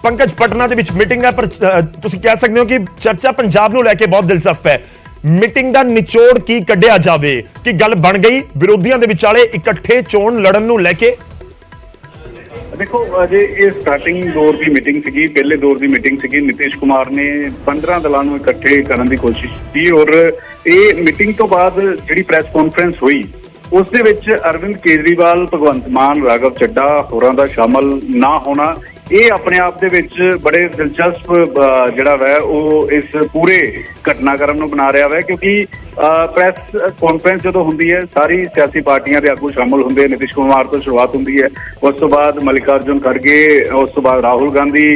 पंकज पटना ਦੇ ਵਿੱਚ ਮੀਟਿੰਗ ਹੈ ਪਰ ਤੁਸੀਂ ਕਹਿ ਸਕਦੇ ਹੋ ਕਿ ਚਰਚਾ ਪੰਜਾਬ ਨੂੰ ਲੈ ਕੇ ਬਹੁਤ ਦਿਲਚਸਪ ਹੈ। ਮੀਟਿੰਗ ਦਾ ਨਿਚੋੜ ਕੀ ਕੱਢਿਆ ਜਾਵੇ ਕਿ ਗੱਲ ਬਣ ਗਈ ਵਿਰੋਧੀਆਂ ਦੇ ਵਿਚਾਲੇ ਇਕੱਠੇ ਚੋਣ ਲੜਨ ਨੂੰ ਲੈ ਕੇ? देखो अजे ये स्टार्टिंग दौर की मीटिंग सी, पहले दौर की मीटिंग सी। नीतीश कुमार ने 15 दलों को इकट्ठे करने की कोशिश की और ये मीटिंग तो बाद जी प्रैस कॉन्फ्रेंस हुई उस दे विच अरविंद केजरीवाल, भगवंत मान, राघव चड्ढा होरां दा शामिल ना होना ये अपने आप दे विच बड़े दिलचस्प जिहड़ा वै ओह इस पूरे घटनाक्रम नूं बना रहा है, क्योंकि प्रैस कॉन्फ्रेंस जो होंदी है सारी सियासी पार्टियां दे आगू शामिल होंदे हैं। नीतीश कुमार तो शुरुआत होंदी है, उस तो बाद मल्लिकार्जुन खड़गे, उस तो बाद राहुल गांधी,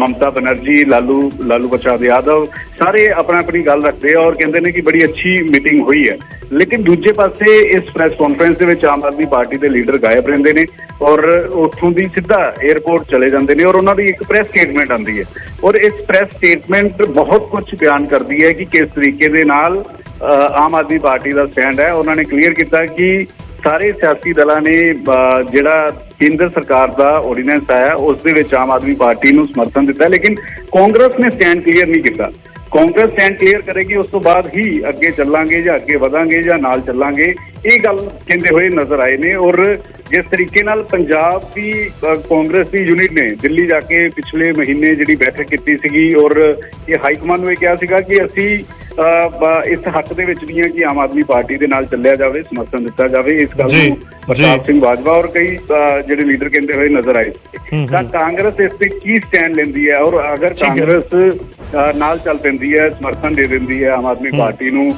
ममता बनर्जी, लालू प्रसाद यादव सारे अपना अपनी गल रखते हैं और कहते हैं कि बड़ी अच्छी मीटिंग हुई है। लेकिन दूजे पासे इस प्रैस कॉन्फ्रेंस के विच आम आदमी पार्टी के लीडर गायब रहते हैं और उत्थों दी सीधा एयरपोर्ट चले जाते हैं और उन्होंने एक प्रेस स्टेटमेंट आती है और इस प्रेस स्टेटमेंट बहुत कुछ बयान करती है कि किस तरीके दे नाल आम आदमी पार्टी का स्टैंड है। उन्होंने क्लीयर किया कि सारे सियासी दलों ने जिहड़ा केंद्र सरकार का ऑर्डीनेंस आया उस दे विच आम आदमी पार्टी को समर्थन दिता, लेकिन कांग्रेस ने स्टैंड क्लीयर नहीं किया। कांग्रेस स्टैंड क्लीयर करेगी उस तो बाद ही अगे चलांगे या अगे वधांगे या नाल चलांगे, ये गल कहते हुए नजर आए ने। और जिस तरीके नाल पंजाब की कांग्रेस की यूनिट ने दिल्ली जाके पिछले महीने जी बैठक की सी और ये हाईकमान ने कहा सीगा कि असी इस हक दे विच नहीं है कि आम आदमी पार्टी दे नाल चलिया जाए, समर्थन दिता जाए। इस गल नूं प्रताप सिंह बाजवा और कई जिहड़े लीडर कहते हुए नजर आए। तां कांग्रेस इस पे की स्टैंड लेंदी है और अगर कांग्रेस नाल चल पैंदी है, समर्थन दे दिंदी है आम आदमी पार्टी नूं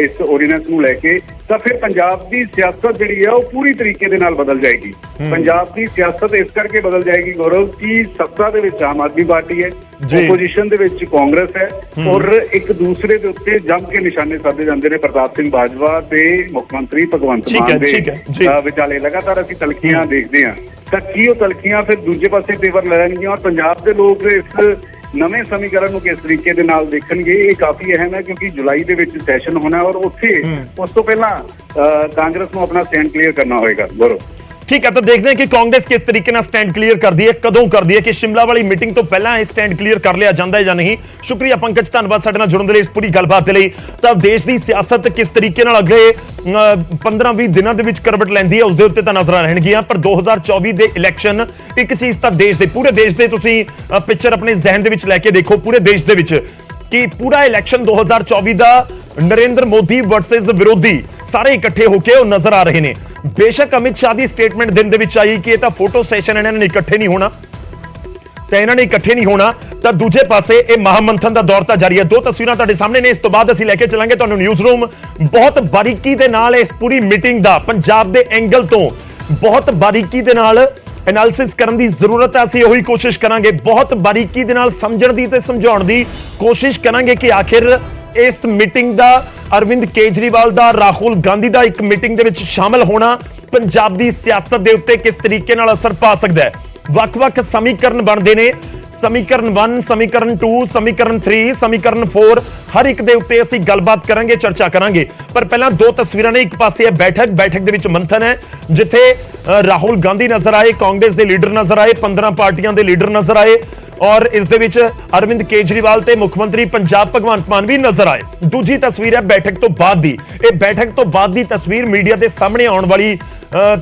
इस ऑर्डीनेंस नूं लैके, तो फिर पंजाब की सियासत जिहड़ी है वो पूरी तरीके दे नाल बदल जाएगी। पंजाब की सियासत इस करके बदल जाएगी गौरव की सत्ता दे विच आम आदमी पार्टी है, ओपोजिशन दे विच कांग्रेस है और एक दूसरे के उत्ते जम के निशाने साधे जाते हैं। प्रताप सिंह बाजवा ते मुख्यमंत्री भगवंत मान दे विचाले लगातार असीं तलखियां देखते हैं, तो की वो तलखियां फिर दूजे पासे तेवर लड़नगियां और पंजाब के लोग इस नवे समीकरण को किस तरीके दे नाल देखणगे ये काफी अहम है, क्योंकि जुलाई दे विच सैशन होना है और उत्थे उस तो पहला कांग्रेस को अपना स्टैंड क्लीयर करना होगा। गौरव ठीक है, तो देखते हैं कि कांग्रेस किस तरीके ना स्टैंड क्लीयर कर दी है, कदों कर दी है कि शिमला वाली मीटिंग तो पहला यह स्टैंड क्लीयर कर लिया जाता है या नहीं। शुक्रिया पंकज, धन्यवाद साडे नाल जुड़न दे लई, इस पूरी गलबात दे लई। तो देश की सियासत किस तरीके नाल अगले 15-20 दिनों के विच करवट लैंदी है उसदे उत्ते तां नज़रां रहणगीਆਂ, पर 2024 ਦੇ इलैक्शन एक चीज़ तां देश दे पूरे देश दे तुसीं पिक्चर अपने जहन दे विच लैके देखो पूरे देश दे विच कि पूरा इलैक्शन 2024 ਦਾ नरेंद्र मोदी वर्सेस विरोधी सारे इकट्ठे होकर नजर आ रहे हैं। बेशक अमित शाह की स्टेटमेंट दिन आई कि यह फोटो सैशन इन्होंने इकट्ठे नहीं होना, तो इन्होंने इकट्ठे नहीं होना, तो दूजे पासे ये महामंथन का दौर जारी है। दो तस्वीरें तुहाडे सामने ने, इस तो बाद असीं लैके चलांगे तुहानूं न्यूज़ रूम बहुत बारीकी दे नाल इस पूरी मीटिंग का पंजाब के एंगल तो बहुत बारीकी दे नाल एनालिसिस करने की जरूरत है। असीं वही कोशिश करांगे, बहुत बारीकी दे नाल समझण दी ते समझाउण दी कोशिश करांगे कि आखिर इस मीटिंग का अरविंद केजरीवाल का, राहुल गांधी का एक मीटिंग दे विच शामिल होना पंजाब की सियासत के उत्ते किस तरीके नाल असर पा सकता है। वख-वख समीकरण बनते हैं, समीकरण 1, समीकरण 2, समीकरण 3, समीकरण 4, हर एक दे उत्ते असीं गलबात करांगे, चर्चा करांगे। पर पहला दो तस्वीरां ने, एक पासे है बैठक दे विच मंथन है जिथे राहुल गांधी नजर आए, कांग्रेस के लीडर नजर आए, 15 पार्टियां के लीडर नजर आए और इस दे विच अरविंद केजरीवाल ते मुख्यमंत्री पंजाब भगवंत मान भी नजर आए। दूजी तस्वीर है बैठक तो बाद दी, ये बैठक तो बाद दी तस्वीर मीडिया के सामने आने वाली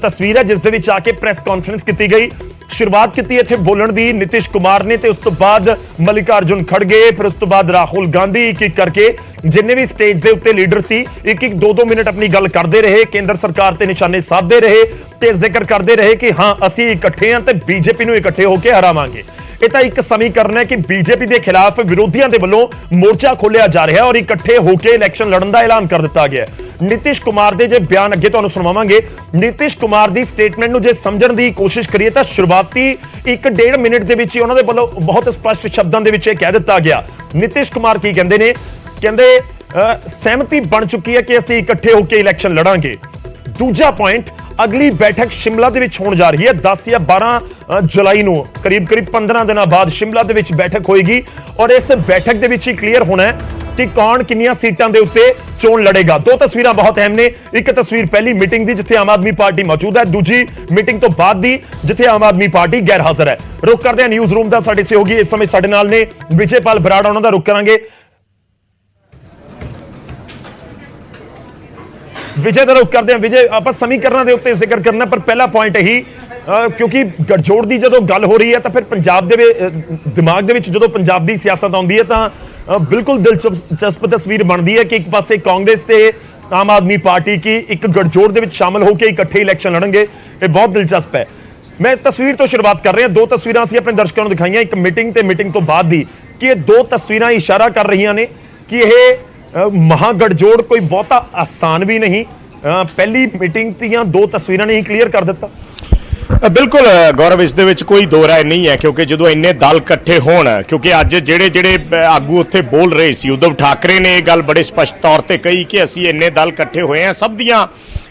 तस्वीर है जिस दे विच आके प्रेस कॉन्फ्रेंस की गई। शुरुआत की इत्थे बोलण दी नीतीश कुमार ने, ते उस तो बाद मल्लिकार्जुन खड़गे, फिर उस तो बाद राहुल गांधी एक करके जिन्ने भी स्टेज के उत्ते लीडर सी एक 2-2 मिनट अपनी गल करते रहे, केंद्र सरकार ते निशाने साधते रहे ते जिक्र करते रहे कि हाँ असीं इकट्ठे हैं ते बीजेपी नूं इकट्ठे होकर हरावांगे। यह तो एक समीकरण है कि बीजेपी के खिलाफ विरोधियों के वलों मोर्चा खोलिया जा रहा है और इकट्ठे होकर इलैक्शन लड़न का ऐलान कर दिता गया है। नीतीश कुमार के जो बयान अगे तुहानूं सुणावांगे, नीतीश कुमार की स्टेटमेंट नूं जे समझण की कोशिश करिए तो शुरुआती 1-1.5 मिनट के विच उन्होंने वलों बहुत स्पष्ट शब्दों के कह दिता गया। नीतीश कुमार की कहते हैं, कहते सहमति बन चुकी है कि असीं इकट्ठे होकर इलैक्शन लड़ांगे। दूजा पॉइंट, अगली बैठक शिमला दे विच होण जा रही है 10 या 12 जुलाई नूं, करीब 15 दिनों बाद शिमला दे विच बैठक होएगी और इस बैठक दे विच ही क्लीयर होना है ਕਿ ਕੌਣ ਕਿੰਨੀਆਂ ਸੀਟਾਂ ਦੇ ਉੱਤੇ ਚੋਣ ਲੜੇਗਾ। ਦੋ ਤਸਵੀਰਾਂ ਬਹੁਤ ਅਹਿਮ ਨੇ। ਇੱਕ ਤਸਵੀਰ ਪਹਿਲੀ ਮੀਟਿੰਗ ਦੀ ਜਿੱਥੇ ਆਮ ਆਦਮੀ ਪਾਰਟੀ ਮੌਜੂਦ ਹੈ, ਦੂਜੀ ਮੀਟਿੰਗ ਤੋਂ ਬਾਅਦ ਦੀ ਜਿੱਥੇ ਆਮ ਆਦਮੀ ਪਾਰਟੀ ਗੈਰ ਹਾਜ਼ਰ ਹੈ। ਰੁਕ ਕਰਦੇ ਹਾਂ ਨਿਊਜ਼ ਰੂਮ ਦਾ। ਸਾਡੇ ਸਹਿਯੋਗੀ ਇਸ ਸਮੇਂ ਸਾਡੇ ਨਾਲ ਨੇ ਵਿਜੇਪਾਲ ਬਰਾੜ, ਉਹਨਾਂ ਦਾ ਰੁਕ ਕਰਾਂਗੇ। ਵਿਜੇ ਦਾ ਰੁਕ ਕਰਦੇ ਹਾਂ। ਵਿਜੇ, ਆਪਾਂ ਸਮੀਕਰਨਾਂ ਦੇ ਉੱਤੇ ਜ਼ਿਕਰ ਕਰਨਾ, ਪਰ ਪਹਿਲਾ ਪੁਆਇੰਟ ਇਹੀ ਕਿਉਂਕਿ ਗਠਜੋੜ ਦੀ ਜਦੋਂ ਗੱਲ ਹੋ ਰਹੀ ਹੈ ਤਾਂ ਫਿਰ ਪੰਜਾਬ ਦੇ ਦਿਮਾਗ ਦੇ ਵਿੱਚ ਜਦੋਂ ਪੰਜਾਬ ਦੀ ਸਿਆਸਤ ਆਉਂਦੀ ਹੈ ਤਾਂ ਬਿਲਕੁਲ ਦਿਲਚਸਪ ਤਸਵੀਰ ਬਣਦੀ ਹੈ ਕਿ ਇੱਕ ਪਾਸੇ ਕਾਂਗਰਸ ਤੇ ਆਮ ਆਦਮੀ ਪਾਰਟੀ ਕੀ ਇੱਕ ਗਠਜੋੜ ਦੇ ਵਿੱਚ ਸ਼ਾਮਲ ਹੋ ਕੇ ਇਕੱਠੇ ਇਲੈਕਸ਼ਨ ਲੜਨਗੇ। ਇਹ ਬਹੁਤ ਦਿਲਚਸਪ ਹੈ। ਮੈਂ ਤਸਵੀਰ ਤੋਂ ਸ਼ੁਰੂਆਤ ਕਰ ਰਿਹਾ। ਦੋ ਤਸਵੀਰਾਂ ਅਸੀਂ ਆਪਣੇ ਦਰਸ਼ਕਾਂ ਨੂੰ ਦਿਖਾਈਆਂ, ਇੱਕ ਮੀਟਿੰਗ ਤੇ ਮੀਟਿੰਗ ਤੋਂ ਬਾਅਦ ਦੀ, ਕਿ ਇਹ ਦੋ ਤਸਵੀਰਾਂ ਇਸ਼ਾਰਾ ਕਰ ਰਹੀਆਂ ਨੇ ਕਿ ਇਹ ਮਹਾਗਠਜੋੜ ਕੋਈ ਬਹੁਤਾ ਆਸਾਨ ਵੀ ਨਹੀਂ। ਪਹਿਲੀ ਮੀਟਿੰਗ ਦੀਆਂ ਦੋ ਤਸਵੀਰਾਂ ਨੇ ਹੀ ਕਲੀਅਰ ਕਰ ਦਿੱਤਾ। ਬਿਲਕੁਲ ਗੌਰਵ, ਇਸ ਦੇ ਵਿੱਚ ਕੋਈ ਦੋ ਰਾਏ ਨਹੀਂ ਹੈ ਕਿਉਂਕਿ ਜਦੋਂ ਇੰਨੇ ਦਲ ਇਕੱਠੇ ਹੋਣ, ਕਿਉਂਕਿ ਅੱਜ ਜਿਹੜੇ ਆਗੂ ਉੱਥੇ ਬੋਲ ਰਹੇ ਸੀ, ਉद्धਵ ਠਾਕਰੇ ਨੇ ਇਹ ਗੱਲ ਬੜੇ ਸਪਸ਼ਟ ਤੌਰ ਤੇ ਕਹੀ ਕਿ ਅਸੀਂ ਇੰਨੇ ਦਲ ਇਕੱਠੇ ਹੋਏ ਹਾਂ, ਸਭ ਦੀਆਂ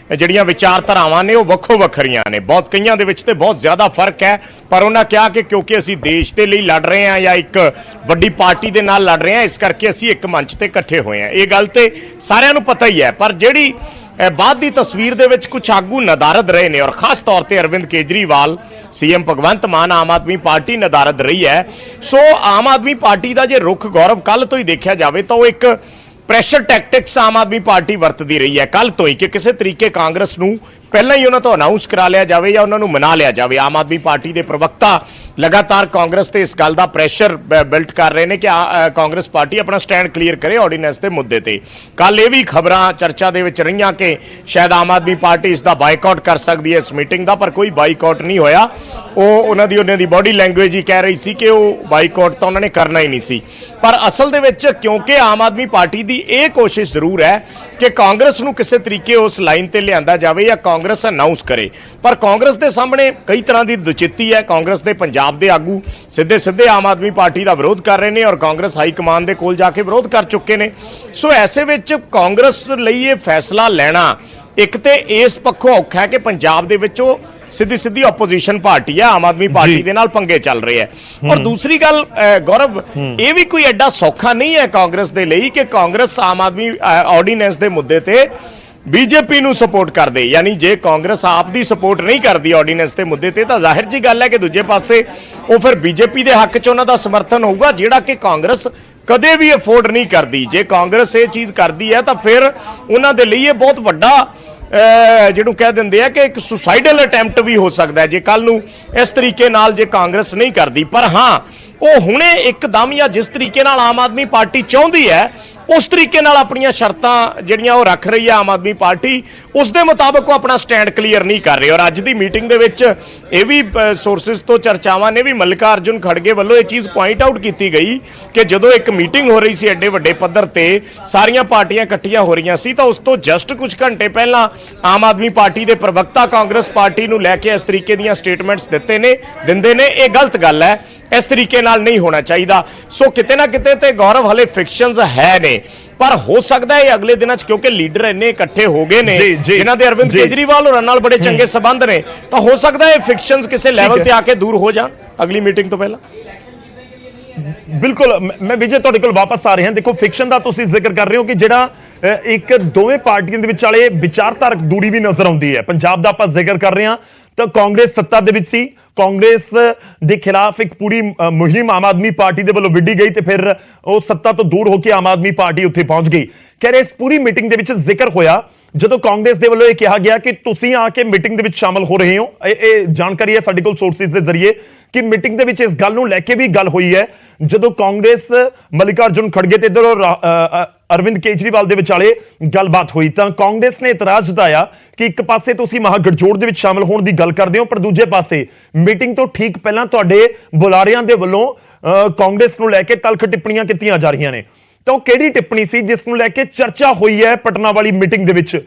ਜਿਹੜੀਆਂ ਵਿਚਾਰਧਾਰਾਵਾਂ ਨੇ ਉਹ ਵੱਖੋ ਵੱਖਰੀਆਂ ਨੇ, ਬਹੁਤ ਕਈਆਂ ਦੇ ਵਿੱਚ ਤੇ ਬਹੁਤ ਜ਼ਿਆਦਾ ਫਰਕ ਹੈ। ਪਰ ਉਹਨਾਂ ਕਿਹਾ ਕਿ ਕਿਉਂਕਿ ਅਸੀਂ ਦੇਸ਼ ਦੇ ਲਈ ਲੜ ਰਹੇ ਹਾਂ ਜਾਂ ਇੱਕ ਵੱਡੀ ਪਾਰਟੀ ਦੇ ਨਾਲ ਲੜ ਰਹੇ ਹਾਂ, ਇਸ ਕਰਕੇ ਅਸੀਂ ਇੱਕ ਮੰਚ ਤੇ ਇਕੱਠੇ ਹੋਏ ਹਾਂ। ਇਹ ਗੱਲ ਤੇ ਸਾਰਿਆਂ ਨੂੰ ਪਤਾ ਹੀ ਹੈ। ਪਰ ਜਿਹੜੀ ਬਾਅਦ ਦੀ ਤਸਵੀਰ ਦੇ ਵਿੱਚ ਕੁਝ ਆਗੂ ਨਦਾਰਦ ਰਹੇ ਨੇ, ਔਰ ਖਾਸ ਤੌਰ ਤੇ ਅਰਵਿੰਦ ਕੇਜਰੀਵਾਲ, ਸੀਐਮ ਭਗਵੰਤ ਮਾਨ, ਆਮ ਆਦਮੀ ਪਾਰਟੀ ਨਦਾਰਦ ਰਹੀ ਹੈ। ਸੋ ਆਮ ਆਦਮੀ ਪਾਰਟੀ ਦਾ ਜੇ ਰੁਖ ਗੌਰਵ ਕੱਲ ਤੋਂ ਹੀ ਦੇਖਿਆ ਜਾਵੇ ਤਾਂ ਉਹ ਇੱਕ pressure tactics Aam Aadmi party ਵਰਤਦੀ ਰਹੀ ਹੈ ਕੱਲ ਤੋਂ ਹੀ, ਕਿ ਕਿਸੇ ਤਰੀਕੇ ਕਾਂਗਰਸ ਨੂੰ ਪਹਿਲਾਂ ਹੀ ਉਹਨਾਂ ਤੋਂ ਅਨਾਉਂਸ ਕਰਾ ਲਿਆ ਜਾਵੇ ਜਾਂ ਉਹਨਾਂ ਨੂੰ ਮਨਾ ਲਿਆ ਜਾਵੇ। ਆਮ ਆਦਮੀ ਪਾਰਟੀ ਦੇ ਪ੍ਰਵਕਤਾ ਲਗਾਤਾਰ ਕਾਂਗਰਸ ਤੇ ਇਸ ਗੱਲ ਦਾ ਪ੍ਰੈਸ਼ਰ ਬਿਲਡ ਕਰ ਰਹੇ ਨੇ ਕਿ ਕਾਂਗਰਸ ਪਾਰਟੀ ਆਪਣਾ ਸਟੈਂਡ ਕਲੀਅਰ ਕਰੇ ਆਰਡੀਨੈਂਸ ਦੇ ਮੁੱਦੇ ਤੇ। ਕੱਲ ਇਹ ਵੀ ਖਬਰਾਂ ਚਰਚਾ ਦੇ ਵਿੱਚ ਰਹੀਆਂ ਕਿ ਸ਼ਾਇਦ ਆਮ ਆਦਮੀ ਪਾਰਟੀ ਇਸ ਦਾ ਬਾਈਕਾਟ ਕਰ ਸਕਦੀ ਹੈ ਇਸ ਮੀਟਿੰਗ ਦਾ, ਪਰ ਕੋਈ ਬਾਈਕਾਟ ਨਹੀਂ ਹੋਇਆ। ਉਹਨਾਂ ਦੀ ਬਾਡੀ ਲੈਂਗੁਏਜ ਹੀ ਕਹਿ ਰਹੀ ਸੀ ਕਿ ਉਹ ਬਾਈਕਾਟ ਤਾਂ ਉਹਨਾਂ ਨੇ ਕਰਨਾ ਹੀ ਨਹੀਂ ਸੀ। ਪਰ ਅਸਲ ਦੇ ਵਿੱਚ ਕਿਉਂਕਿ ਆਮ ਆਦਮੀ ਪਾਰਟੀ ਦੀ ਇਹ ਕੋਸ਼ਿਸ਼ ਜ਼ਰੂਰ ਹੈ ਕਿ ਕਾਂਗਰਸ ਨੂੰ ਕਿਸੇ ਤਰੀਕੇ ਉਸ ਲਾਈਨ ਤੇ ਲਿਆਂਦਾ ਜਾਵੇ ਜਾਂ ਕਾਂਗਰਸ ਅਨਾਉਂਸ ਕਰੇ, ਪਰ ਕਾਂਗਰਸ ਦੇ ਸਾਹਮਣੇ ਕਈ ਤਰ੍ਹਾਂ ਦੀ ਦੁਚਿੱਤੀ ਹੈ। ਕਾਂਗਰਸ ਦੇ ਪੰਜਾਬ ਦੇ ਆਗੂ ਸਿੱਧੇ ਆਮ ਆਦਮੀ ਪਾਰਟੀ ਦਾ ਵਿਰੋਧ ਕਰ ਰਹੇ ਨੇ ਔਰ ਕਾਂਗਰਸ ਹਾਈ ਕਮਾਨ ਦੇ ਕੋਲ ਜਾ ਕੇ ਵਿਰੋਧ ਕਰ ਚੁੱਕੇ ਨੇ। ਸੋ ਐਸੇ ਵਿੱਚ ਕਾਂਗਰਸ ਲਈ ਇਹ ਫੈਸਲਾ ਲੈਣਾ ਇੱਕ ਤੇ ਇਸ ਪੱਖੋਂ ਔਖਾ ਹੈ ਕਿ ਪੰਜਾਬ ਦੇ ਵਿੱਚ ਉਹ ਸਿੱਧੀ ਆਪੋਜੀਸ਼ਨ ਪਾਰਟੀ ਹੈ, ਆਮ ਆਦਮੀ ਪਾਰਟੀ ਦੇ ਨਾਲ ਪੰਗੇ ਚੱਲ ਰਹੇ ਹੈ। ਔਰ ਦੂਸਰੀ ਗੱਲ ਗੌਰਵ, ਇਹ ਵੀ ਕੋਈ ਐਡਾ ਸੌਖਾ ਨਹੀਂ ਹੈ ਕਾਂਗਰਸ ਦੇ ਲਈ ਕਿ ਕਾਂਗਰਸ ਆਮ ਆਦਮੀ ਆਰਡੀਨੈਂਸ ਦੇ ਮੁੱਦੇ ਤੇ ਬੀਜੇਪੀ ਨੂੰ ਸਪੋਰਟ ਕਰਦੇ। ਯਾਨੀ ਜੇ ਕਾਂਗਰਸ ਆਪ ਦੀ ਸਪੋਰਟ ਨਹੀਂ ਕਰਦੀ ਆਰਡੀਨੈਂਸ ਦੇ ਮੁੱਦੇ ਤੇ ਤਾਂ ਜ਼ਾਹਿਰ ਜੀ ਗੱਲ ਹੈ ਕਿ ਦੂਜੇ ਪਾਸੇ ਉਹ ਫਿਰ ਬੀਜੇਪੀ ਦੇ ਹੱਕ 'ਚ ਉਹਨਾਂ ਦਾ ਸਮਰਥਨ ਹੋਊਗਾ, ਜਿਹੜਾ ਕਿ ਕਾਂਗਰਸ ਕਦੇ ਵੀ ਅਫੋਰਡ ਨਹੀਂ ਕਰਦੀ। ਜੇ ਕਾਂਗਰਸ ਇਹ ਚੀਜ਼ ਕਰਦੀ ਹੈ ਤਾਂ ਫਿਰ ਉਹਨਾਂ ਦੇ ਲਈ ਇਹ ਬਹੁਤ ਵੱਡਾ ਜਿਹਨੂੰ ਕਹਿ ਦਿੰਦੇ ਆ ਕਿ ਇੱਕ ਸੁਸਾਈਡਲ ਅਟੈਂਪਟ ਵੀ ਹੋ ਸਕਦਾ ਹੈ ਜੇ ਕੱਲ ਨੂੰ ਇਸ ਤਰੀਕੇ ਨਾਲ ਜੇ ਕਾਂਗਰਸ ਨਹੀਂ ਕਰਦੀ। ਪਰ ਹਾਂ, ਉਹ ਹੁਣੇ ਇੱਕਦਮ ਜਾਂ ਜਿਸ ਤਰੀਕੇ ਨਾਲ ਆਮ ਆਦਮੀ ਪਾਰਟੀ ਚਾਹੁੰਦੀ ਹੈ ਉਸ ਤਰੀਕੇ ਨਾਲ ਆਪਣੀਆਂ ਸ਼ਰਤਾਂ ਜਿਹੜੀਆਂ ਉਹ ਰੱਖ ਰਹੀ ਹੈ ਆਮ ਆਦਮੀ ਪਾਰਟੀ, ਉਸ ਦੇ ਮੁਤਾਬਕ ਉਹ ਆਪਣਾ ਸਟੈਂਡ ਕਲੀਅਰ ਨਹੀਂ ਕਰ ਰਹੀ। ਔਰ ਅੱਜ ਦੀ ਮੀਟਿੰਗ ਦੇ ਵਿੱਚ ਇਹ ਵੀ ਸੋਰਸਿਸ ਤੋਂ ਚਰਚਾਵਾਂ ਨੇ ਵੀ ਮੱਲਿਕਾ ਅਰਜੁਨ ਖੜਗੇ ਵੱਲੋਂ ਇਹ ਚੀਜ਼ ਪੁਆਇੰਟ ਆਊਟ ਕੀਤੀ ਗਈ ਕਿ ਜਦੋਂ ਇੱਕ ਮੀਟਿੰਗ ਹੋ ਰਹੀ ਸੀ ਐਡੇ ਵੱਡੇ ਪੱਧਰ ਤੇ, ਸਾਰੀਆਂ ਪਾਰਟੀਆਂ ਇਕੱਠੀਆਂ ਹੋ ਰਹੀਆਂ ਸੀ, ਤਾਂ ਉਸ ਤੋਂ ਜਸਟ ਕੁਝ ਘੰਟੇ ਪਹਿਲਾਂ ਆਮ ਆਦਮੀ ਪਾਰਟੀ ਦੇ ਪ੍ਰਵਕਤਾ ਕਾਂਗਰਸ ਪਾਰਟੀ ਨੂੰ ਲੈ ਕੇ ਇਸ ਤਰੀਕੇ ਦੀਆਂ ਸਟੇਟਮੈਂਟਸ ਦਿੰਦੇ ਨੇ। ਇਹ ਗਲਤ ਗੱਲ ਹੈ, ਇਸ ਤਰੀਕੇ ਨਾਲ ਨਹੀਂ ਹੋਣਾ ਚਾਹੀਦਾ। ਸੋ ਕਿਤੇ ਨਾ ਕਿਤੇ ਤੇ ਗੌਰਵ ਹਲੇ ਫਿਕਸ਼ਨਸ ਹੈ ਨੇ, ਪਰ ਹੋ ਸਕਦਾ ਹੈ ਅਗਲੇ ਦਿਨਾਂ 'ਚ ਕਿਉਂਕਿ ਲੀਡਰ ਇੰਨੇ ਇਕੱਠੇ ਹੋ ਗਏ ਨੇ ਜਿਨ੍ਹਾਂ ਦੇ ਅਰਵਿੰਦ ਕੇਜਰੀਵਾਲ ਹੋਰਾਂ ਨਾਲ ਬੜੇ ਚੰਗੇ ਸਬੰਧ ਨੇ, ਤਾਂ ਹੋ ਸਕਦਾ ਹੈ ਫਿਕਸ਼ਨਸ ਕਿਸੇ ਲੈਵਲ ਤੇ ਆ ਕੇ ਦੂਰ ਹੋ ਜਾਣ ਅਗਲੀ ਮੀਟਿੰਗ ਤੋਂ ਪਹਿਲਾਂ। ਬਿਲਕੁਲ, ਮੈਂ ਵਿਜੇ ਤੁਹਾਡੇ ਕੋਲ ਵਾਪਸ ਆ ਰਿਹਾ। ਦੇਖੋ, ਫਿਕਸ਼ਨ ਦਾ ਤੁਸੀਂ ਜ਼ਿਕਰ ਕਰ ਰਹੇ ਹੋ ਕਿ ਜਿਹੜਾ ਇੱਕ ਦੋਵੇਂ ਪਾਰਟੀਆਂ ਦੇ ਵਿਚਾਲੇ ਵਿਚਾਰਧਾਰਕ ਦੂਰੀ ਵੀ ਨਜ਼ਰ ਆਉਂਦੀ ਹੈ। ਪੰਜਾਬ ਦਾ ਆਪਾਂ ਜ਼ਿਕਰ ਕਰ ਰਹੇ ਹਾਂ ਤਾਂ ਕਾਂਗਰਸ ਸੱਤਾ ਦੇ ਵਿੱਚ ਸੀ, ਕਾਂਗਰਸ ਦੇ ਖਿਲਾਫ ਇੱਕ ਪੂਰੀ ਮੁਹਿੰਮ ਆਮ ਆਦਮੀ ਪਾਰਟੀ ਦੇ ਵੱਲੋਂ ਵਿੱਢੀ ਗਈ ਤੇ ਫਿਰ ਉਹ ਸੱਤਾ ਤੋਂ ਦੂਰ ਹੋ ਕੇ ਆਮ ਆਦਮੀ ਪਾਰਟੀ ਉੱਥੇ ਪਹੁੰਚ ਗਈ। ਖੈਰ, ਇਸ ਪੂਰੀ ਮੀਟਿੰਗ ਦੇ ਵਿੱਚ ਜ਼ਿਕਰ ਹੋਇਆ ਜਦੋਂ ਕਾਂਗਰਸ ਦੇ ਵੱਲੋਂ ਇਹ ਕਿਹਾ ਗਿਆ ਕਿ ਤੁਸੀਂ ਆ ਕੇ ਮੀਟਿੰਗ ਦੇ ਵਿੱਚ ਸ਼ਾਮਲ ਹੋ ਰਹੇ ਹੋ। ਇਹ ਜਾਣਕਾਰੀ ਹੈ ਸਾਡੇ ਕੋਲ ਸੋਰਸਿਸ ਦੇ ਜ਼ਰੀਏ ਕਿ ਮੀਟਿੰਗ ਦੇ ਵਿੱਚ ਇਸ ਗੱਲ ਨੂੰ ਲੈ ਕੇ ਵੀ ਗੱਲ ਹੋਈ ਹੈ ਜਦੋਂ ਕਾਂਗਰਸ ਮੱਲਿਕਾ ਅਰਜੁਨ ਖੜਗੇ ਤੇ ਇੱਧਰ ਅਰਵਿੰਦ ਕੇਜਰੀਵਾਲ ਦੇ ਵਿਚਾਲੇ ਗੱਲਬਾਤ ਹੋਈ ਤਾਂ ਕਾਂਗਰਸ ਨੇ ਇਤਰਾਜ਼ ਜਤਾਇਆ ਕਿ ਇੱਕ ਪਾਸੇ ਤੁਸੀਂ ਮਹਾਗਠਜੋੜ ਦੇ ਵਿੱਚ ਸ਼ਾਮਲ ਹੋਣ ਦੀ ਗੱਲ ਕਰਦੇ ਹੋ, ਪਰ ਦੂਜੇ ਪਾਸੇ ਮੀਟਿੰਗ ਤੋਂ ਠੀਕ ਪਹਿਲਾਂ ਤੁਹਾਡੇ ਬੁਲਾਰਿਆਂ ਦੇ ਵੱਲੋਂ ਕਾਂਗਰਸ ਨੂੰ ਲੈ ਕੇ ਤਲਖ ਟਿੱਪਣੀਆਂ ਕੀਤੀਆਂ ਜਾ ਰਹੀਆਂ ਨੇ। ਤਾਂ ਉਹ ਕਿਹੜੀ ਟਿੱਪਣੀ ਸੀ ਜਿਸ ਨੂੰ ਲੈ ਕੇ ਚਰਚਾ ਹੋਈ ਹੈ ਪਟਨਾ ਵਾਲੀ ਮੀਟਿੰਗ ਦੇ ਵਿੱਚ?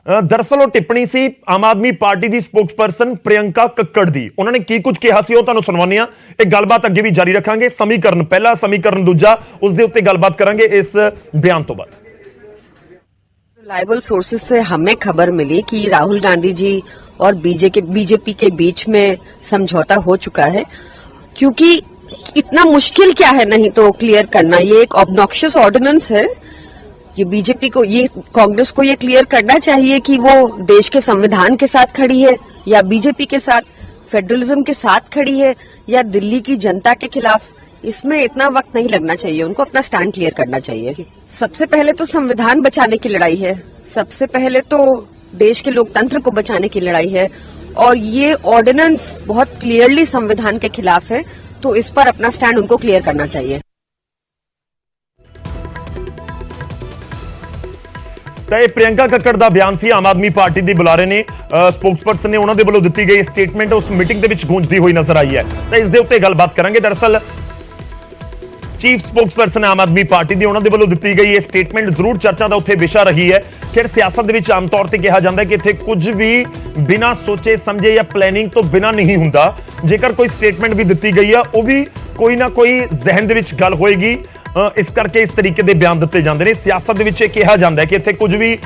ਦਰਅਸਲ ਉਹ ਟਿੱਪਣੀ ਸੀ ਆਮ ਆਦਮੀ ਪਾਰਟੀ ਦੀ ਸਪੋਕਸਪਰਸਨ ਪ੍ਰਿਯੰਕਾ ਕੱਕੜ ਦੀ। ਉਹਨਾਂ ਨੇ ਕੀ ਕੁਝ ਕਿਹਾ ਸੀ ਉਹ ਤੁਹਾਨੂੰ ਸੁਣਾਉਂਦੇ ਆ। ਇਹ ਗੱਲਬਾਤ ਅੱਗੇ ਵੀ ਜਾਰੀ ਰੱਖਾਂਗੇ। ਸਮੀਕਰਨ ਪਹਿਲਾ, ਸਮੀਕਰਨ ਦੂਜਾ, ਉਸ ਦੇ ਉੱਤੇ ਗੱਲਬਾਤ ਕਰਾਂਗੇ ਇਸ ਬਿਆਨ ਤੋਂ ਬਾਅਦ। रिलायबल सोर्सेज से हमें खबर मिली कि राहुल गांधी जी और बीजेपी के बीच में समझौता हो चुका है, क्योंकि इतना मुश्किल क्या है नहीं तो क्लियर करना। ये एक ऑब्नॉक्शियस ऑर्डिनेंस है ये बीजेपी को, ये कांग्रेस को ये क्लियर करना चाहिए कि वो देश के संविधान के साथ खड़ी है या बीजेपी के साथ, फेडरलिज्म के साथ खड़ी है या दिल्ली की जनता के खिलाफ। इसमें इतना वक्त नहीं लगना चाहिए, उनको अपना स्टैंड क्लियर करना चाहिए। सबसे पहले तो संविधान बचाने की लड़ाई है, सबसे पहले तो देश के लोकतंत्र को बचाने की लड़ाई है, और ये ऑर्डिनेंस बहुत क्लियरली संविधान के खिलाफ है, तो इस पर अपना स्टैंड उनको क्लियर करना चाहिए। ਤਾਂ ਇਹ ਪ੍ਰਿਯੰਕਾ ਕੱਕੜ ਦਾ ਬਿਆਨ ਸੀ। ਆਮ ਆਦਮੀ ਪਾਰਟੀ ਦੇ ਬੁਲਾਰੇ ਨੇ, ਸਪੋਕਸਪਰਸਨ ਨੇ, ਉਹਨਾਂ ਦੇ ਵੱਲੋਂ ਦਿੱਤੀ ਗਈ ਸਟੇਟਮੈਂਟ ਉਸ ਮੀਟਿੰਗ ਦੇ ਵਿੱਚ ਗੂੰਜਦੀ ਹੋਈ ਨਜ਼ਰ ਆਈ ਹੈ। ਤਾਂ ਇਸ ਦੇ ਉੱਤੇ ਗੱਲਬਾਤ ਕਰਾਂਗੇ। ਦਰਅਸਲ chief spokesperson Aam Aadmi party ਦੀ, ਉਹਨਾਂ ਦੇ ਵੱਲੋਂ ਦਿੱਤੀ ਗਈ ਇਹ ਸਟੇਟਮੈਂਟ ਜ਼ਰੂਰ ਚਰਚਾ ਦਾ ਉੱਥੇ ਵਿਸ਼ਾ ਰਹੀ ਹੈ। ਫਿਰ ਸਿਆਸਤ ਦੇ ਵਿੱਚ ਆਮ ਤੌਰ ਤੇ ਕਿਹਾ ਜਾਂਦਾ ਹੈ ਕਿ ਇੱਥੇ ਕੁਝ ਵੀ ਬਿਨਾਂ ਸੋਚੇ ਸਮਝੇ ਜਾਂ ਪਲੈਨਿੰਗ ਤੋਂ ਬਿਨਾਂ ਨਹੀਂ ਹੁੰਦਾ। ਜੇਕਰ ਕੋਈ ਸਟੇਟਮੈਂਟ ਵੀ ਦਿੱਤੀ ਗਈ ਆ, ਉਹ ਵੀ ਕੋਈ ਨਾ ਕੋਈ ਜ਼ਿਹਨ ਦੇ ਵਿੱਚ ਗੱਲ ਹੋਏਗੀ, ਇਸ ਕਰਕੇ ਇਸ ਤਰੀਕੇ ਦੇ ਬਿਆਨ ਦਿੱਤੇ ਜਾਂਦੇ ਨੇ। ਸਿਆਸਤ ਦੇ ਵਿੱਚ ਇਹ ਕਿਹਾ ਜਾਂਦਾ ਹੈ ਕਿ ਇੱਥੇ ਕੁਝ ਵੀ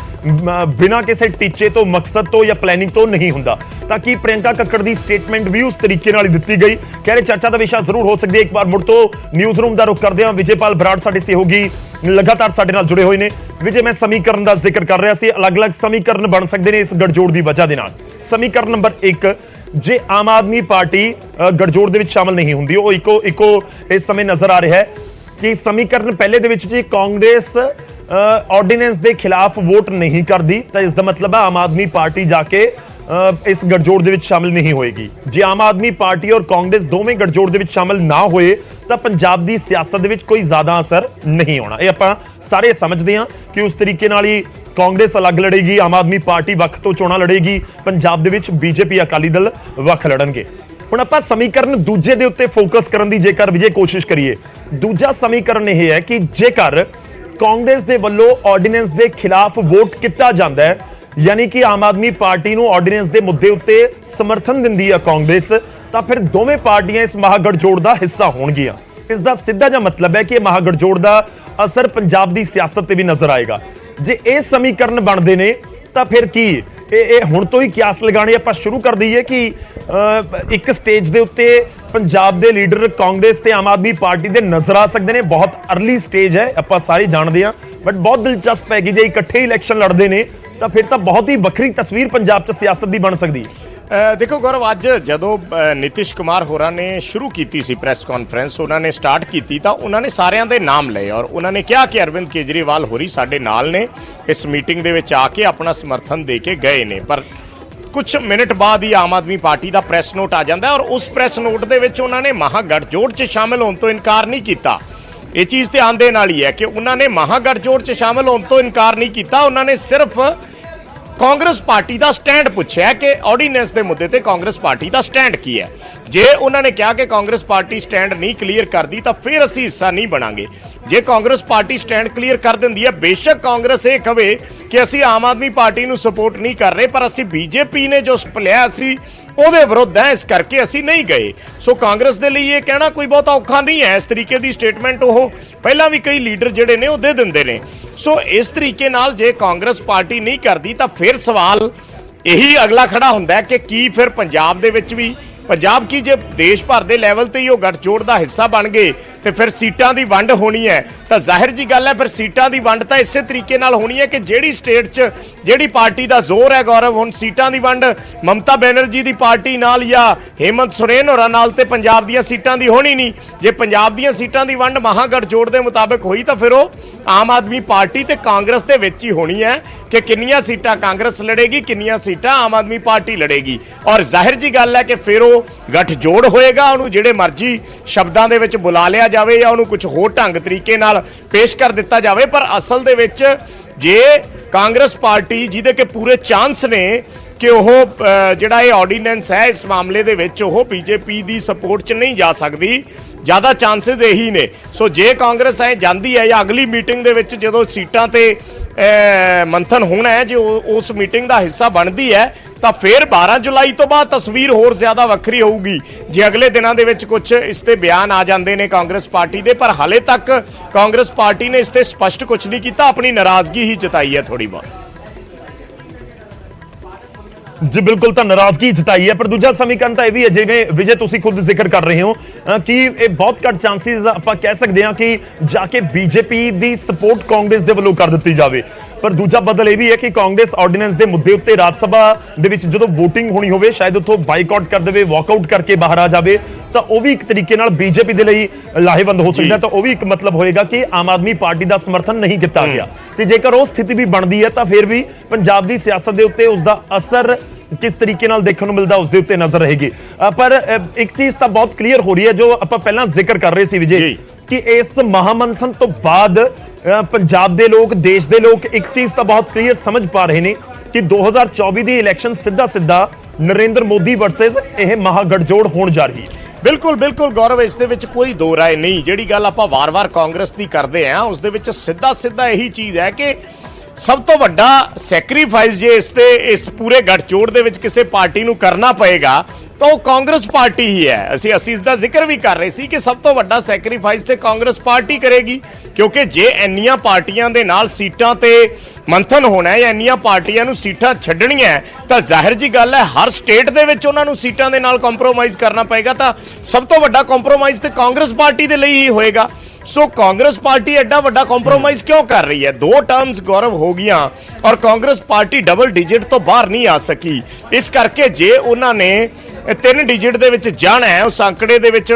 ਬਿਨਾਂ ਕਿਸੇ ਟੀਚੇ ਤੋਂ, ਮਕਸਦ ਤੋਂ ਜਾਂ ਪਲੈਨਿੰਗ ਤੋਂ ਨਹੀਂ ਹੁੰਦਾ। ਤਾਂ ਕਿ ਪ੍ਰਿਯੰਕਾ ਕੱਕੜ ਦੀ ਸਟੇਟਮੈਂਟ ਵੀ ਉਸ ਤਰੀਕੇ ਨਾਲ ਹੀ ਦਿੱਤੀ ਗਈ। ਕਹਿ ਰਹੇ ਚਰਚਾ ਦਾ ਵਿਸ਼ਾ ਜ਼ਰੂਰ ਹੋ ਸਕਦੀ ਹੈ। ਇੱਕ ਵਾਰ ਮੁੜ ਤੋਂ ਨਿਊਜ਼ ਰੂਮ ਦਾ ਰੁਖ ਕਰਦੇ ਹਾਂ। ਵਿਜੇਪਾਲ ਬਰਾੜ ਸਾਡੇ ਸਹਿਯੋਗੀ ਲਗਾਤਾਰ ਸਾਡੇ ਨਾਲ ਜੁੜੇ ਹੋਏ ਨੇ। ਵਿਜੇ, ਮੈਂ ਸਮੀਕਰਨ ਦਾ ਜ਼ਿਕਰ ਕਰ ਰਿਹਾ ਸੀ, ਅਲੱਗ-ਅਲੱਗ ਸਮੀਕਰਨ ਬਣ ਸਕਦੇ ਨੇ ਇਸ ਗਠਜੋੜ ਦੀ ਵਜ੍ਹਾ ਦੇ ਨਾਲ। ਸਮੀਕਰਨ ਨੰਬਰ 1, ਜੇ ਆਮ ਆਦਮੀ ਪਾਰਟੀ ਗਠਜੋੜ ਦੇ ਵਿੱਚ ਸ਼ਾਮਲ ਨਹੀਂ ਹੁੰਦੀ, ਉਹ ਇੱਕੋ ਇਸ ਸਮੇਂ ਨਜ਼ਰ ਆ ਰਿਹਾ ਹੈ ਕਿ ਸਮੀਕਰਨ ਪਹਿਲੇ ਦੇ ਵਿੱਚ ਜੀ ਕਾਂਗਰਸ ਆਰਡੀਨੈਂਸ ਦੇ ਖਿਲਾਫ ਵੋਟ ਨਹੀਂ ਕਰਦੀ, ਤਾਂ ਇਸ ਦਾ ਮਤਲਬ ਹੈ ਆਮ ਆਦਮੀ ਪਾਰਟੀ ਜਾ ਕੇ ਇਸ ਗਠਜੋੜ ਦੇ ਵਿੱਚ ਸ਼ਾਮਿਲ ਨਹੀਂ ਹੋਏਗੀ। ਜੇ ਆਮ ਆਦਮੀ ਪਾਰਟੀ ਔਰ ਕਾਂਗਰਸ ਦੋਵੇਂ ਗਠਜੋੜ ਦੇ ਵਿੱਚ ਸ਼ਾਮਿਲ ਨਾ ਹੋਏ ਤਾਂ ਪੰਜਾਬ ਦੀ ਸਿਆਸਤ ਦੇ ਵਿੱਚ ਕੋਈ ਜ਼ਿਆਦਾ ਅਸਰ ਨਹੀਂ ਹੋਣਾ। ਇਹ ਆਪਾਂ ਸਾਰੇ ਸਮਝਦੇ ਹਾਂ ਕਿ ਉਸ ਤਰੀਕੇ ਨਾਲ ਹੀ ਕਾਂਗਰਸ ਅਲੱਗ ਲੜੇਗੀ, ਆਮ ਆਦਮੀ ਪਾਰਟੀ ਵੱਖ ਤੋਂ ਚੋਣਾਂ ਲੜੇਗੀ, ਪੰਜਾਬ ਦੇ ਵਿੱਚ ਬੀਜੇਪੀ ਅਕਾਲੀ ਦਲ ਵੱਖ ਲੜਨਗੇ। ਹੁਣ ਆਪਾਂ ਸਮੀਕਰਨ ਦੂਜੇ ਦੇ ਉੱਤੇ ਫੋਕਸ ਕਰਨ ਦੀ ਜੇਕਰ ਵਿਜੇ ਕੋਸ਼ਿਸ਼ ਕਰੀਏ, ਦੂਜਾ ਸਮੀਕਰਨ ਇਹ ਹੈ ਕਿ ਜੇਕਰ ਕਾਂਗਰਸ ਦੇ ਵੱਲੋਂ ਆਰਡੀਨੈਂਸ ਦੇ ਖਿਲਾਫ ਵੋਟ ਕੀਤਾ ਜਾਂਦਾ ਹੈ, ਯਾਨੀ ਕਿ ਆਮ ਆਦਮੀ ਪਾਰਟੀ ਨੂੰ ਆਰਡੀਨੈਂਸ ਦੇ ਮੁੱਦੇ ਉੱਤੇ ਸਮਰਥਨ ਦਿੰਦੀ ਹੈ ਕਾਂਗਰਸ, ਤਾਂ ਫਿਰ ਦੋਵੇਂ ਪਾਰਟੀਆਂ ਇਸ ਮਹਾਗਠਜੋੜ ਦਾ ਹਿੱਸਾ ਹੋਣਗੀਆਂ। ਇਸ ਦਾ ਸਿੱਧਾ ਜਿਹਾ ਮਤਲਬ ਹੈ ਕਿ ਇਹ ਮਹਾਗਠਜੋੜ ਦਾ ਅਸਰ ਪੰਜਾਬ ਦੀ ਸਿਆਸਤ ਤੇ ਵੀ ਨਜ਼ਰ ਆਏਗਾ। ਜੇ ਇਹ ਸਮੀਕਰਨ ਬਣਦੇ ਨੇ ਤਾਂ ਫਿਰ ਕੀ ਇਹ ਹੁਣ ਤੋਂ ਹੀ ਕਿਆਸ ਲਗਾਣੇ ਆਪਾਂ ਸ਼ੁਰੂ ਕਰ ਦਈਏ ਕਿ ਇੱਕ ਸਟੇਜ ਦੇ ਉੱਤੇ ਪੰਜਾਬ ਦੇ ਲੀਡਰ ਕਾਂਗਰਸ ਤੇ ਆਮ ਆਦਮੀ ਪਾਰਟੀ ਦੇ ਨਜ਼ਰ ਆ ਸਕਦੇ ਨੇ। ਬਹੁਤ ਅਰਲੀ ਸਟੇਜ ਹੈ, ਆਪਾਂ ਸਾਰੇ ਜਾਣਦੇ ਹਾਂ, ਬਟ ਬਹੁਤ ਦਿਲਚਸਪ ਹੈ ਕਿ ਜੇ ਇਕੱਠੇ ਇਲੈਕਸ਼ਨ ਲੜਦੇ ਨੇ ਤਾਂ ਫਿਰ ਤਾਂ ਬਹੁਤ ਹੀ ਵੱਖਰੀ ਤਸਵੀਰ ਪੰਜਾਬ 'ਚ ਸਿਆਸਤ ਦੀ ਬਣ ਸਕਦੀ ਹੈ। ਦੇਖੋ ਗੌਰਵ, ਅੱਜ ਜਦੋਂ ਨਿਤਿਸ਼ ਕੁਮਾਰ ਹੋਰਾਂ ਨੇ ਸ਼ੁਰੂ ਕੀਤੀ ਸੀ ਪ੍ਰੈਸ ਕਾਨਫਰੰਸ, ਉਹਨਾਂ ਨੇ ਸਟਾਰਟ ਕੀਤੀ ਤਾਂ ਉਹਨਾਂ ਨੇ ਸਾਰਿਆਂ ਦੇ ਨਾਮ ਲਏ ਔਰ ਉਹਨਾਂ ਨੇ ਕਿਹਾ ਕਿ ਅਰਵਿੰਦ ਕੇਜਰੀਵਾਲ ਹੋਰੀ ਸਾਡੇ ਨਾਲ ਨੇ, ਇਸ ਮੀਟਿੰਗ ਦੇ ਵਿੱਚ ਆ ਕੇ ਆਪਣਾ ਸਮਰਥਨ ਦੇ ਕੇ ਗਏ ਨੇ। ਪਰ ਕੁਝ ਮਿੰਟ ਬਾਅਦ ਹੀ ਆਮ ਆਦਮੀ ਪਾਰਟੀ ਦਾ ਪ੍ਰੈਸ ਨੋਟ ਆ ਜਾਂਦਾ ਔਰ ਉਸ ਪ੍ਰੈਸ ਨੋਟ ਦੇ ਵਿੱਚ ਉਹਨਾਂ ਨੇ ਮਹਾਗਠਜੋੜ 'ਚ ਸ਼ਾਮਿਲ ਹੋਣ ਤੋਂ ਇਨਕਾਰ ਨਹੀਂ ਕੀਤਾ। ਇਹ ਚੀਜ਼ ਧਿਆਨ ਦੇਣ ਵਾਲੀ ਹੈ ਕਿ ਉਹਨਾਂ ਨੇ ਮਹਾਗਠਜੋੜ 'ਚ ਸ਼ਾਮਿਲ ਹੋਣ ਤੋਂ ਇਨਕਾਰ ਨਹੀਂ ਕੀਤਾ, ਉਹਨਾਂ ਨੇ ਸਿਰਫ ਕਾਂਗਰਸ ਪਾਰਟੀ ਦਾ ਸਟੈਂਡ ਪੁੱਛਿਆ ਕਿ ਆਰਡੀਨੈਂਸ ਦੇ ਮੁੱਦੇ ਤੇ ਕਾਂਗਰਸ ਪਾਰਟੀ ਦਾ ਸਟੈਂਡ ਕੀ ਹੈ। ਜੇ ਉਹਨਾਂ ਨੇ ਕਿਹਾ ਕਿ ਕਾਂਗਰਸ ਪਾਰਟੀ ਸਟੈਂਡ ਨਹੀਂ ਕਲੀਅਰ ਕਰਦੀ ਤਾਂ ਫਿਰ ਅਸੀਂ ਹਿੱਸਾ ਨਹੀਂ ਬਣਾਂਗੇ। ਜੇ ਕਾਂਗਰਸ ਪਾਰਟੀ ਸਟੈਂਡ ਕਲੀਅਰ ਕਰ ਦਿੰਦੀ ਹੈ, ਬੇਸ਼ੱਕ ਕਾਂਗਰਸ ਇਹ ਕਵੇ ਕਿ ਅਸੀਂ ਆਮ ਆਦਮੀ ਪਾਰਟੀ ਨੂੰ ਸਪੋਰਟ ਨਹੀਂ ਕਰ ਰਹੇ, ਪਰ ਅਸੀਂ ਬੀਜੇਪੀ ਨੇ ਜੋ ਸਪਲਿਆ ਸੀ ਉਹਦੇ ਵਿਰੁੱਧ ਹੈ, ਇਸ ਕਰਕੇ ਅਸੀਂ ਨਹੀਂ ਗਏ। ਸੋ ਕਾਂਗਰਸ ਦੇ ਲਈ ਇਹ ਕਹਿਣਾ ਕੋਈ ਬਹੁਤ ਔਖਾ ਨਹੀਂ ਹੈ। ਇਸ ਤਰੀਕੇ ਦੀ ਸਟੇਟਮੈਂਟ ਉਹ ਪਹਿਲਾਂ ਵੀ ਕਈ ਲੀਡਰ ਜਿਹੜੇ ਨੇ ਉਹ ਦੇ ਦਿੰਦੇ ਨੇ। ਸੋ ਇਸ ਤਰੀਕੇ ਨਾਲ ਜੇ ਕਾਂਗਰਸ ਪਾਰਟੀ ਨਹੀਂ ਕਰਦੀ ਤਾਂ ਫਿਰ ਸਵਾਲ ਇਹੀ ਅਗਲਾ ਖੜਾ ਹੁੰਦਾ ਹੈ ਕਿ ਕੀ ਫਿਰ ਪੰਜਾਬ ਦੇ ਵਿੱਚ ਵੀ, ਪੰਜਾਬ ਕੀ ਜੇ ਦੇਸ਼ ਭਰ ਦੇ ਲੈਵਲ ਤੇ ਹੀ ਉਹ ਗੱਠਜੋੜ ਦਾ ਹਿੱਸਾ ਬਣ ਗਏ ਤੇ ਫਿਰ ਸੀਟਾਂ ਦੀ ਵੰਡ ਹੋਣੀ ਹੈ ਤਾਂ ਜ਼ਾਹਿਰ ਜੀ ਗੱਲ ਹੈ ਫਿਰ ਸੀਟਾਂ ਦੀ ਵੰਡ ਤਾਂ ਇਸੇ ਤਰੀਕੇ ਨਾਲ ਹੋਣੀ ਹੈ ਕਿ ਜਿਹੜੀ ਸਟੇਟ 'ਚ ਜਿਹੜੀ ਪਾਰਟੀ ਦਾ ਜ਼ੋਰ ਹੈ ਗੌਰਵ, ਹੁਣ ਸੀਟਾਂ ਦੀ ਵੰਡ ਮਮਤਾ ਬੈਨਰਜੀ ਦੀ ਪਾਰਟੀ ਨਾਲ ਜਾਂ ਹੇਮੰਤ ਸੋਰੇਨ ਹੋਰਾਂ ਨਾਲ ਤੇ ਪੰਜਾਬ ਦੀਆਂ ਸੀਟਾਂ ਦੀ ਹੋਣੀ ਨਹੀਂ। ਜੇ ਪੰਜਾਬ ਦੀਆਂ ਸੀਟਾਂ ਦੀ ਵੰਡ ਮਹਾਗਠਜੋੜ ਦੇ ਮੁਤਾਬਕ ਹੋਈ ਤਾਂ ਫਿਰ ਉਹ ਆਮ ਆਦਮੀ ਪਾਰਟੀ ਤੇ ਕਾਂਗਰਸ ਦੇ ਵਿੱਚ ਹੀ ਹੋਣੀ ਹੈ ਕਿ ਕਿੰਨੀਆਂ ਸੀਟਾਂ ਕਾਂਗਰਸ ਲੜੇਗੀ, ਕਿੰਨੀਆਂ ਸੀਟਾਂ ਆਮ ਆਦਮੀ ਪਾਰਟੀ ਲੜੇਗੀ। ਔਰ ਜ਼ਾਹਿਰ ਜੀ ਗੱਲ ਹੈ ਕਿ ਫਿਰ ਉਹ ਗੱਠਜੋੜ ਹੋਏਗਾ, ਉਹਨੂੰ ਜਿਹੜੇ ਮਰਜ਼ੀ ਸ਼ਬਦਾਂ ਦੇ ਵਿੱਚ ਬੁਲਾ ਲਿਆ ਜਾਵੇ ਜਾਂ ਉਹਨੂੰ ਕੁਝ ਹੋਰ ਢੰਗ ਤਰੀਕੇ ਨਾਲ ਪੇਸ਼ ਕਰ ਦਿੱਤਾ ਜਾਵੇ, ਪਰ ਅਸਲ ਦੇ ਵਿੱਚ ਜੇ ਕਾਂਗਰਸ ਪਾਰਟੀ ਜਿਹਦੇ ਕਿ ਪੂਰੇ ਚਾਂਸ ਨੇ ਕਿ ਉਹ ਜਿਹੜਾ ਇਹ ਆਰਡੀਨੈਂਸ ਹੈ ਇਸ ਮਾਮਲੇ ਦੇ ਵਿੱਚ ਉਹ ਬੀਜੇਪੀ ਦੀ ਸਪੋਰਟ 'ਚ ਨਹੀਂ ਜਾ ਸਕਦੀ, ਜ਼ਿਆਦਾ ਚਾਂਸਸ ਇਹੀ ਨੇ। ਸੋ ਜੇ ਕਾਂਗਰਸ ਐ ਜਾਂਦੀ ਹੈ ਜਾਂ ਅਗਲੀ ਮੀਟਿੰਗ ਦੇ ਵਿੱਚ ਜਦੋਂ ਸੀਟਾਂ ਤੇ ਮੰਥਨ ਹੋਣਾ ਹੈ, ਜੇ ਉਸ ਮੀਟਿੰਗ ਦਾ ਹਿੱਸਾ ਬਣਦੀ ਹੈ ਤਾਂ ਫਿਰ 12 ਜੁਲਾਈ ਤੋਂ ਬਾਅਦ ਤਸਵੀਰ ਹੋਰ ਜ਼ਿਆਦਾ ਵੱਖਰੀ ਹੋਊਗੀ ਜੇ ਅਗਲੇ ਦਿਨਾਂ ਦੇ ਵਿੱਚ ਕੁਝ ਇਸ ਤੇ ਬਿਆਨ ਆ ਜਾਂਦੇ ਨੇ ਕਾਂਗਰਸ ਪਾਰਟੀ ਦੇ। ਪਰ ਹਾਲੇ ਤੱਕ ਕਾਂਗਰਸ ਪਾਰਟੀ ਨੇ ਇਸ ਤੇ ਸਪਸ਼ਟ ਕੁਝ ਨਹੀਂ ਕੀਤਾ, ਆਪਣੀ ਨਾਰਾਜ਼ਗੀ ਹੀ ਜਤਾਈ ਹੈ ਥੋੜੀ ਬਹੁਤ। ਜੀ ਬਿਲਕੁਲ ਤਾਂ ਨਾਰਾਜ਼ਗੀ ਜਤਾਈ ਹੈ, ਪਰ ਦੂਜਾ ਸਮੀਕਰਨ ਤਾਂ ਇਹ ਵੀ ਹੈ ਜਿਵੇਂ ਵਿਜੇ ਤੁਸੀਂ ਖੁਦ ਜ਼ਿਕਰ ਕਰ ਰਹੇ ਹੋ ਕਿ ਇਹ ਬਹੁਤ ਘੱਟ ਚਾਂਸਿਸ ਆਪਾਂ ਕਹਿ ਸਕਦੇ ਹਾਂ ਕਿ ਜਾ ਕੇ ਬੀਜੇਪੀ ਦੀ ਸਪੋਰਟ ਕਾਂਗਰਸ ਦੇ ਵੱਲੋਂ ਕਰ ਦਿੱਤੀ ਜਾਵੇ। ਪਰ ਦੂਜਾ ਬਦਲ ਇਹ ਵੀ ਹੈ ਕਿ ਕਾਂਗਰਸ ਆਰਡੀਨੈਂਸ ਦੇ ਮੁੱਦੇ ਉੱਤੇ ਰਾਜ ਸਭਾ ਦੇ ਵਿੱਚ ਜਦੋਂ VOTING ਹੋਣੀ ਹੋਵੇ ਸ਼ਾਇਦ ਉੱਥੋਂ ਬਾਈਕਾਟ ਕਰ ਦੇਵੇ, ਵਾਕਆਊਟ ਕਰਕੇ ਬਾਹਰ ਆ ਜਾਵੇ, ਤਾਂ ਉਹ ਵੀ ਇੱਕ ਤਰੀਕੇ ਨਾਲ ਬੀਜੇਪੀ ਦੇ ਲਈ ਲਾਹੇਵੰਦ ਹੋ ਸਕਦਾ। ਤਾਂ ਉਹ ਵੀ ਇੱਕ ਮਤਲਬ ਹੋਏਗਾ ਕਿ ਆਮ ਆਦਮੀ ਪਾਰਟੀ ਦਾ ਸਮਰਥਨ ਨਹੀਂ ਕੀਤਾ ਗਿਆ, ਤੇ ਜੇਕਰ ਉਹ ਸਥਿਤੀ ਵੀ ਬਣਦੀ ਹੈ ਤਾਂ ਫਿਰ ਵੀ ਪੰਜਾਬ ਦੀ ਸਿਆਸਤ ਦੇ ਉੱਤੇ ਉਸ ਦਾ ਅਸਰ ਕਿਸ ਤਰੀਕੇ ਨਾਲ ਦੇਖਣ ਨੂੰ ਮਿਲਦਾ ਉਸ ਦੇ ਉੱਤੇ ਨਜ਼ਰ ਰਹੇਗੀ। ਪਰ ਇੱਕ ਚੀਜ਼ ਤਾਂ ਬਹੁਤ ਕਲੀਅਰ ਹੋ ਰਹੀ ਹੈ ਜੋ ਆਪਾਂ ਪਹਿਲਾਂ ਜ਼ਿਕਰ ਕਰ ਰਹੇ ਸੀ ਵਿਜੇ, ਕਿ ਇਸ ਮਹਾਮੰਥਨ ਤੋਂ ਬਾਅਦ ਪੰਜਾਬ ਦੇ ਲੋਕ, ਦੇਸ਼ ਦੇ ਲੋਕ ਇੱਕ ਚੀਜ਼ ਤਾਂ ਬਹੁਤ ਕਲੀਅਰ ਸਮਝ ਪਾ ਰਹੇ ਨੇ ਕਿ 2024 ਦੀ ਇਲੈਕਸ਼ਨ ਸਿੱਧਾ ਨਰਿੰਦਰ ਮੋਦੀ ਵਰਸਸ ਇਹ ਮਹਾਗਠਜੋੜ ਹੋਣ ਜਾ ਰਹੀ ਹੈ। ਬਿਲਕੁਲ ਬਿਲਕੁਲ ਗੌਰਵ, ਇਸ ਦੇ ਵਿੱਚ ਕੋਈ ਦੋ ਰਾਏ ਨਹੀਂ। ਜਿਹੜੀ ਗੱਲ ਆਪਾਂ ਵਾਰ-ਵਾਰ ਕਾਂਗਰਸ ਦੀ ਕਰਦੇ ਆਂ ਉਸ ਦੇ ਵਿੱਚ ਸਿੱਧਾ ਇਹੀ ਚੀਜ਼ ਹੈ ਕਿ ਸਭ ਤੋਂ ਵੱਡਾ ਸੈਕਰੀਫਾਈਸ ਜੇ ਇਸ ਪੂਰੇ ਗੱਠਜੋੜ ਦੇ ਵਿੱਚ ਕਿਸੇ ਪਾਰਟੀ ਨੂੰ ਕਰਨਾ ਪਏਗਾ ਤਾਂ ਉਹ ਕਾਂਗਰਸ ਪਾਰਟੀ ਹੀ ਹੈ। ਅਸੀਂ ਇਸ ਦਾ ਜ਼ਿਕਰ ਵੀ ਕਰ ਰਹੇ ਸੀ ਕਿ ਸਭ ਤੋਂ ਵੱਡਾ ਸੈਕਰੀਫਾਈਸ ਤੇ ਕਾਂਗਰਸ ਪਾਰਟੀ ਕਰੇਗੀ, ਕਿਉਂਕਿ ਜੇ ਇੰਨੀਆਂ ਪਾਰਟੀਆਂ ਦੇ ਨਾਲ ਸੀਟਾਂ ਤੇ ਮੰਥਨ ਹੋਣਾ ਹੈ ਜਾਂ ਇੰਨੀਆਂ ਪਾਰਟੀਆਂ ਨੂੰ ਸੀਟਾਂ ਛੱਡਣੀਆਂ ਤਾਂ ਜ਼ਾਹਿਰ ਜੀ ਗੱਲ ਹੈ ਹਰ ਸਟੇਟ ਦੇ ਵਿੱਚ ਉਹਨਾਂ ਨੂੰ ਸੀਟਾਂ ਦੇ ਨਾਲ ਕੰਪਰੋਮਾਈਜ਼ ਕਰਨਾ ਪਏਗਾ। ਤਾਂ ਸਭ ਤੋਂ ਵੱਡਾ ਕੰਪਰੋਮਾਈਜ਼ ਤੇ ਕਾਂਗਰਸ ਪਾਰਟੀ ਦੇ ਲਈ ਹੀ ਹੋਏਗਾ। ਸੋ ਕਾਂਗਰਸ ਪਾਰਟੀ ਐਡਾ ਵੱਡਾ ਕੰਪਰੋਮਾਈਜ਼ ਕਿਉਂ ਕਰ ਰਹੀ ਹੈ? 2 ਟਰਮਸ ਗੌਰਵ ਹੋ ਗਈਆਂ ਔਰ ਕਾਂਗਰਸ ਪਾਰਟੀ ਡਬਲ ਡਿਜਿਟ ਤੋਂ ਬਾਹਰ ਨਹੀਂ ਆ ਸਕੀ। ਇਸ ਕਰਕੇ ਜੇ ਉਹਨਾਂ ਨੇ 3 ਡਿਜਿਟ ਦੇ ਵਿੱਚ ਜਾਣਾ ਹੈ, ਉਸ ਅੰਕੜੇ ਦੇ ਵਿੱਚ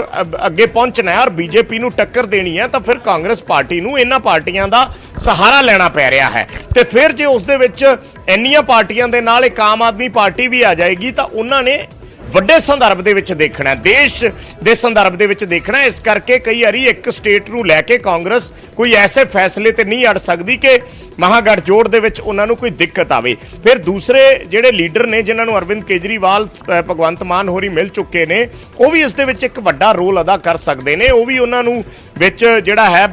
ਅੱਗੇ ਪਹੁੰਚਣਾ ਹੈ ਔਰ ਬੀਜੇਪੀ ਨੂੰ ਟੱਕਰ ਦੇਣੀ ਹੈ, ਤਾਂ ਫਿਰ ਕਾਂਗਰਸ ਪਾਰਟੀ ਨੂੰ ਇਹਨਾਂ ਪਾਰਟੀਆਂ ਦਾ ਸਹਾਰਾ ਲੈਣਾ ਪੈ ਰਿਹਾ ਹੈ। ਤੇ ਫਿਰ ਜੇ ਉਸ ਦੇ ਵਿੱਚ ਇੰਨੀਆਂ ਪਾਰਟੀਆਂ ਦੇ ਨਾਲ ਇੱਕ ਆਮ ਆਦਮੀ ਪਾਰਟੀ ਵੀ ਆ ਜਾਏਗੀ ਤਾਂ ਉਹਨਾਂ ਨੇ ਵੱਡੇ ਸੰਦਰਭ ਦੇ ਵਿੱਚ ਦੇਖਣਾ, ਦੇਸ਼ ਦੇ ਸੰਦਰਭ ਦੇ ਵਿੱਚ ਦੇਖਣਾ। ਇਸ ਕਰਕੇ ਕਈ ਵਾਰੀ ਇੱਕ ਸਟੇਟ ਨੂੰ ਲੈ ਕੇ ਕਾਂਗਰਸ ਕੋਈ ਐਸੇ ਫੈਸਲੇ ਤੇ ਨਹੀਂ ਅੜ ਸਕਦੀ ਕਿ ਮਹਾਗਠਜੋੜ ਦੇ ਵਿੱਚ ਉਹਨਾਂ ਨੂੰ ਕੋਈ ਦਿੱਕਤ ਆਵੇ। ਫਿਰ ਦੂਸਰੇ ਜਿਹੜੇ ਲੀਡਰ ਨੇ ਜਿਨ੍ਹਾਂ ਨੂੰ ਅਰਵਿੰਦ ਕੇਜਰੀਵਾਲ, ਭਗਵੰਤ ਮਾਨ ਹੋਰੀ ਮਿਲ ਚੁੱਕੇ ਨੇ, ਉਹ ਵੀ ਇਸ ਦੇ ਵਿੱਚ ਇੱਕ ਵੱਡਾ ਰੋਲ ਅਦਾ ਕਰ ਸਕਦੇ ਨੇ। ਉਹ ਵੀ ਉਹਨਾਂ ਨੂੰ ਵਿੱਚ ਜਿਹੜਾ ਹੈ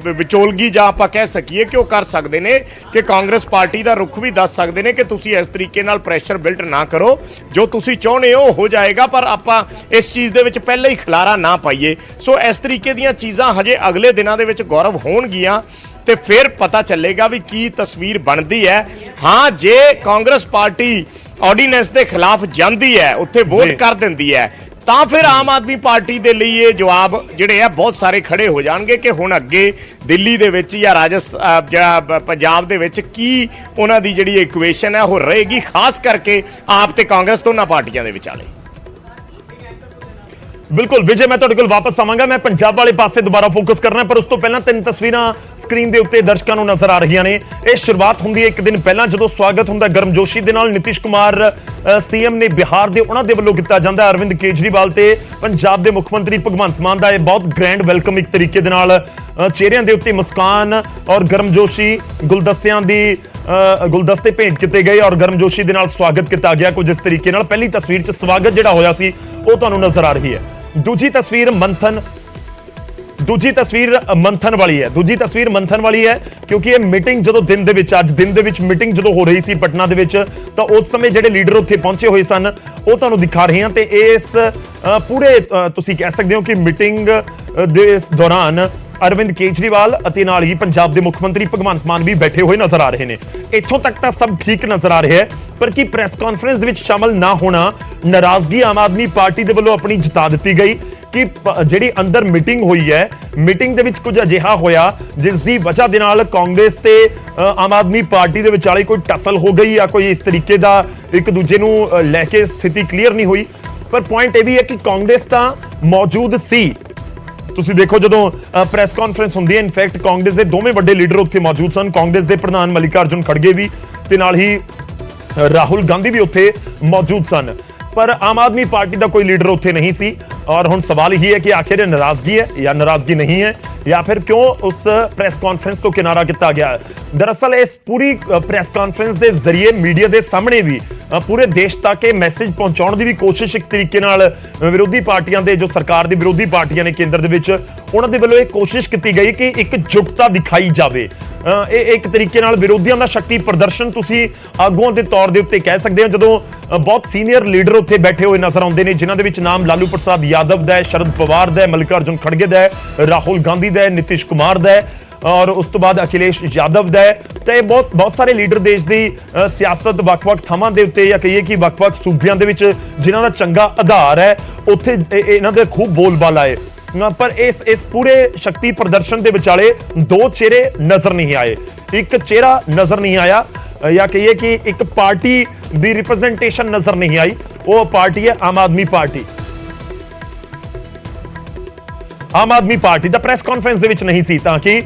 ਵਿਚੋਲਗੀ ਜਾਂ ਆਪਾਂ ਕਹਿ ਸਕੀਏ ਕਿ ਉਹ ਕਰ ਸਕਦੇ ਨੇ ਕਿ ਕਾਂਗਰਸ ਪਾਰਟੀ ਦਾ ਰੁਖ ਵੀ ਦੱਸ ਸਕਦੇ ਨੇ ਕਿ ਤੁਸੀਂ ਇਸ ਤਰੀਕੇ ਨਾਲ ਪ੍ਰੈਸ਼ਰ ਬਿਲਡ ਨਾ ਕਰੋ, ਜੋ ਤੁਸੀਂ ਚਾਹੁੰਦੇ ਹੋ ਜਾਏਗਾ, ਪਰ ਆਪਾਂ ਇਸ ਚੀਜ਼ ਦੇ ਵਿੱਚ ਪਹਿਲਾਂ ਹੀ ਖਲਾਰਾ ਨਾ ਪਾਈਏ। ਸੋ ਇਸ ਤਰੀਕੇ ਦੀਆਂ ਚੀਜ਼ਾਂ ਹਜੇ ਅਗਲੇ ਦਿਨਾਂ ਦੇ ਵਿੱਚ ਗੌਰਵ ਹੋਣਗੀਆਂ ਤੇ ਫਿਰ ਪਤਾ ਚੱਲੇਗਾ ਵੀ ਕੀ ਤਸਵੀਰ ਬਣਦੀ ਹੈ। ਹਾਂ, ਜੇ ਕਾਂਗਰਸ ਪਾਰਟੀ ਆਰਡੀਨੈਂਸ ਦੇ ਖਿਲਾਫ ਜਾਂਦੀ ਹੈ, ਉੱਥੇ ਵੋਟ ਕਰ ਦਿੰਦੀ ਹੈ, ਤਾਂ ਫਿਰ ਆਮ ਆਦਮੀ ਪਾਰਟੀ ਦੇ ਲਈ ਇਹ ਜਵਾਬ ਜਿਹੜੇ ਆ ਬਹੁਤ ਸਾਰੇ ਖੜੇ ਹੋ ਜਾਣਗੇ ਕਿ ਹੁਣ ਅੱਗੇ ਦਿੱਲੀ ਦੇ ਵਿੱਚ ਜਾਂ ਜਾਂ ਪੰਜਾਬ ਦੇ ਵਿੱਚ ਕੀ ਉਹਨਾਂ ਦੀ ਜਿਹੜੀ ਇਕੁਏਸ਼ਨ ਹੈ ਉਹ ਰਹੇਗੀ, ਖਾਸ ਕਰਕੇ ਆਪ ਤੇ ਕਾਂਗਰਸ ਦੋਨਾਂ ਪਾਰਟੀਆਂ ਦੇ ਵਿਚਾਲੇ। ਬਿਲਕੁਲ ਵਿਜੇ, ਮੈਂ ਤੁਹਾਡੇ ਕੋਲ ਵਾਪਸ ਆਵਾਂਗਾ। ਮੈਂ ਪੰਜਾਬ ਵਾਲੇ ਪਾਸੇ ਦੁਬਾਰਾ ਫੋਕਸ ਕਰਨਾ, ਪਰ ਉਸ ਤੋਂ ਪਹਿਲਾਂ 3 ਤਸਵੀਰਾਂ ਸਕਰੀਨ ਦੇ ਉੱਤੇ ਦਰਸ਼ਕਾਂ ਨੂੰ ਨਜ਼ਰ ਆ ਰਹੀਆਂ ਨੇ। ਇਹ ਸ਼ੁਰੂਆਤ ਹੁੰਦੀ ਹੈ ਇੱਕ ਦਿਨ ਪਹਿਲਾਂ ਜਦੋਂ ਸਵਾਗਤ ਹੁੰਦਾ ਗਰਮਜੋਸ਼ੀ ਦੇ ਨਾਲ ਨਿਤਿਸ਼ ਕੁਮਾਰ ਸੀਐਮ ਨੇ ਬਿਹਾਰ ਦੇ, ਉਹਨਾਂ ਦੇ ਵੱਲੋਂ ਕੀਤਾ ਜਾਂਦਾ ਅਰਵਿੰਦ ਕੇਜਰੀਵਾਲ ਤੇ ਪੰਜਾਬ ਦੇ ਮੁੱਖ ਮੰਤਰੀ ਭਗਵੰਤ ਮਾਨ ਦਾ ਇਹ ਬਹੁਤ ਗ੍ਰੈਂਡ ਵੈਲਕਮ, ਇੱਕ ਤਰੀਕੇ ਦੇ ਨਾਲ ਚਿਹਰਿਆਂ ਦੇ ਉੱਤੇ ਮੁਸਕਾਨ ਔਰ ਗਰਮਜੋਸ਼ੀ, ਗੁਲਦਸਤੇ ਭੇਂਟ ਕੀਤੇ ਗਏ ਔਰ ਗਰਮਜੋਸ਼ੀ ਦੇ ਨਾਲ ਸਵਾਗਤ ਕੀਤਾ ਗਿਆ ਕੁਝ ਇਸ ਤਰੀਕੇ ਨਾਲ। ਪਹਿਲੀ ਤਸਵੀਰ 'ਚ ਸਵਾਗਤ ਜਿਹੜਾ ਹੋਇਆ ਸੀ ਉਹ ਤੁਹਾਨੂੰ ਨਜ਼ਰ ਆ ਰਹੀ ਹੈ। ਦੂਜੀ ਤਸਵੀਰ ਮੰਥਨ ਵਾਲੀ ਹੈ ਕਿਉਂਕਿ ਇਹ ਮੀਟਿੰਗ ਜਦੋਂ ਦਿਨ ਦੇ ਵਿੱਚ, ਅੱਜ ਦਿਨ ਦੇ ਵਿੱਚ ਮੀਟਿੰਗ ਜਦੋਂ ਹੋ ਰਹੀ ਸੀ ਪਟਨਾ ਦੇ ਵਿੱਚ, ਤਾਂ ਉਸ ਸਮੇਂ ਜਿਹੜੇ ਲੀਡਰ ਉੱਥੇ ਪਹੁੰਚੇ ਹੋਏ ਸਨ ਉਹ ਤੁਹਾਨੂੰ ਦਿਖਾ ਰਹੇ ਹਾਂ। ਤੇ ਇਸ ਪੂਰੇ ਤੁਸੀਂ ਕਹਿ ਸਕਦੇ ਹੋ ਕਿ ਮੀਟਿੰਗ ਦੇ ਦੌਰਾਨ ਅਰਵਿੰਦ ਕੇਜਰੀਵਾਲ ਅਤੇ ਨਾਲ ਹੀ ਪੰਜਾਬ ਦੇ ਮੁੱਖ ਮੰਤਰੀ ਭਗਵੰਤ ਮਾਨ ਵੀ ਬੈਠੇ ਹੋਏ ਨਜ਼ਰ ਆ ਰਹੇ ਨੇ। ਇੱਥੋਂ ਤੱਕ ਤਾਂ ਸਭ ਠੀਕ ਨਜ਼ਰ ਆ ਰਿਹਾ ਹੈ, ਪਰ ਕੀ ਪ੍ਰੈਸ ਕਾਨਫਰੰਸ ਦੇ ਵਿੱਚ ਸ਼ਾਮਲ ਨਾ ਹੋਣਾ ਨਾਰਾਜ਼ਗੀ ਆਮ ਆਦਮੀ ਪਾਰਟੀ ਦੇ ਵੱਲੋਂ ਆਪਣੀ ਜਤਾ ਦਿੱਤੀ ਗਈ ਕਿ ਜਿਹੜੀ ਅੰਦਰ ਮੀਟਿੰਗ ਹੋਈ ਹੈ, ਮੀਟਿੰਗ ਦੇ ਵਿੱਚ ਕੁਝ ਅਜਿਹਾ ਹੋਇਆ ਜਿਸ ਦੀ ਵਜ੍ਹਾ ਦੇ ਨਾਲ ਕਾਂਗਰਸ ਤੇ ਆਮ ਆਦਮੀ ਪਾਰਟੀ ਦੇ ਵਿਚਾਲੇ ਕੋਈ ਟਸਲ ਹੋ ਗਈ ਜਾਂ ਕੋਈ ਇਸ ਤਰੀਕੇ ਦਾ ਇੱਕ ਦੂਜੇ ਨੂੰ ਲੈ ਕੇ ਸਥਿਤੀ ਕਲੀਅਰ ਨਹੀਂ ਹੋਈ। ਪਰ ਪੁਆਇੰਟ ਇਹ ਵੀ ਹੈ ਕਿ ਕਾਂਗਰਸ ਤਾਂ ਮੌਜੂਦ ਸੀ। ਤੁਸੀਂ ਦੇਖੋ ਜਦੋਂ ਪ੍ਰੈਸ ਕਾਨਫਰੰਸ ਹੁੰਦੀ ਹੈ, ਇਨਫੈਕਟ ਕਾਂਗਰਸ ਦੇ ਦੋਵੇਂ ਵੱਡੇ ਲੀਡਰ ਉੱਥੇ ਮੌਜੂਦ ਸਨ। ਕਾਂਗਰਸ ਦੇ ਪ੍ਰਧਾਨ ਮਲਿਕਾਰਜੁਨ ਖੜਗੇ ਵੀ ਤੇ ਨਾਲ ਹੀ ਰਾਹੁਲ ਗਾਂਧੀ ਵੀ ਉੱਥੇ ਮੌਜੂਦ ਸਨ, ਪਰ ਆਮ ਆਦਮੀ ਪਾਰਟੀ ਦਾ ਕੋਈ ਲੀਡਰ ਉੱਥੇ ਨਹੀਂ ਸੀ। ਔਰ ਹੁਣ ਸਵਾਲ ਇਹ ਹੈ ਕਿ ਆਖਿਰ ਇਹ ਨਾਰਾਜ਼ਗੀ ਹੈ ਜਾਂ ਨਾਰਾਜ਼ਗੀ ਨਹੀਂ ਹੈ, ਜਾਂ ਫਿਰ ਕਿਉਂ ਉਸ ਪ੍ਰੈਸ ਕਾਨਫਰੰਸ ਤੋਂ ਕਿਨਾਰਾ ਕੀਤਾ ਗਿਆ। ਦਰਅਸਲ ਇਸ ਪੂਰੀ ਪ੍ਰੈਸ ਕਾਨਫਰੰਸ ਦੇ ਜ਼ਰੀਏ ਮੀਡੀਆ ਦੇ ਸਾਹਮਣੇ ਵੀ ਪੂਰੇ ਦੇਸ਼ ਤੱਕ ਇਹ ਮੈਸੇਜ ਪਹੁੰਚਾਉਣ ਦੀ ਵੀ ਕੋਸ਼ਿਸ਼ ਇੱਕ ਤਰੀਕੇ ਨਾਲ ਵਿਰੋਧੀ ਪਾਰਟੀਆਂ ਦੇ, ਜੋ ਸਰਕਾਰ ਦੀ ਵਿਰੋਧੀ ਪਾਰਟੀਆਂ ਨੇ ਕੇਂਦਰ ਦੇ ਵਿੱਚ, ਉਹਨਾਂ ਦੇ ਵੱਲੋਂ ਇਹ ਕੋਸ਼ਿਸ਼ ਕੀਤੀ ਗਈ ਕਿ ਇੱਕ ਜੁਟਤਾ ਦਿਖਾਈ ਜਾਵੇ। ਇਹ ਇੱਕ ਤਰੀਕੇ ਨਾਲ ਵਿਰੋਧੀਆਂ ਦਾ ਸ਼ਕਤੀ ਪ੍ਰਦਰਸ਼ਨ ਤੁਸੀਂ ਆਗੂਆਂ ਦੇ ਤੌਰ ਦੇ ਉੱਤੇ ਕਹਿ ਸਕਦੇ ਹੋ, ਜਦੋਂ ਬਹੁਤ ਸੀਨੀਅਰ ਲੀਡਰ ਉੱਥੇ ਬੈਠੇ ਹੋਏ ਨਜ਼ਰ ਆਉਂਦੇ ਨੇ, ਜਿਨ੍ਹਾਂ ਦੇ ਵਿੱਚ ਨਾਮ ਲਾਲੂ ਪ੍ਰਸਾਦ ਯਾਦਵ ਦਾ ਹੈ, ਸ਼ਰਦ ਪਵਾਰ ਦਾ ਹੈ, ਮਲਿਕਾਰਜੁਨ ਖੜਗੇ ਦਾ ਹੈ, ਰਾਹੁਲ ਗਾਂਧੀ ਦਾ ਹੈ, ਨਿਤਿਸ਼ ਕੁਮਾਰ ਦਾ ਹੈ। ਔਰ ਉਸ ਤੋਂ ਬਾਅਦ ਅਖਿਲੇਸ਼ ਯਾਦਵ ਦਾ ਹੈ। ਤੇ ਬਹੁਤ ਸਾਰੇ ਲੀਡਰ ਦੇਸ਼ ਦੀ ਸਿਆਸਤ ਵੱਖ-ਵੱਖ ਥਾਵਾਂ ਦੇ ਉੱਤੇ ਜਾਂ ਕਹੀਏ ਕਿ ਵੱਖ-ਵੱਖ ਸੂਬਿਆਂ ਦੇ ਵਿੱਚ ਜਿਨ੍ਹਾਂ ਦਾ ਚੰਗਾ ਆਧਾਰ ਹੈ ਉੱਥੇ ਇਹਨਾਂ ਦੇ ਖੂਬ ਬੋਲਬਾਲਾ ਹੈ। ਪਰ ਇਸ ਪੂਰੇ ਸ਼ਕਤੀ ਪ੍ਰਦਰਸ਼ਨ ਦੇ ਵਿਚਾਲੇ ਦੋ ਚਿਹਰੇ ਨਜ਼ਰ ਨਹੀਂ ਆਏ। ਇੱਕ ਚਿਹਰਾ ਨਜ਼ਰ ਨਹੀਂ ਆਇਆ ਜਾਂ ਕਹੀਏ ਕਿ ਇੱਕ ਪਾਰਟੀ ਦੀ ਰਿਪਰੈਜ਼ੈਂਟੇਸ਼ਨ ਨਜ਼ਰ ਨਹੀਂ ਆਈ। ਉਹ ਪਾਰਟੀ ਹੈ ਆਮ ਆਦਮੀ ਪਾਰਟੀ। ਆਮ ਆਦਮੀ ਪਾਰਟੀ ਦਾ ਪ੍ਰੈਸ ਕਾਨਫਰੰਸ ਦੇ ਵਿੱਚ ਨਹੀਂ ਸੀ ਤਾਂ ਕਿ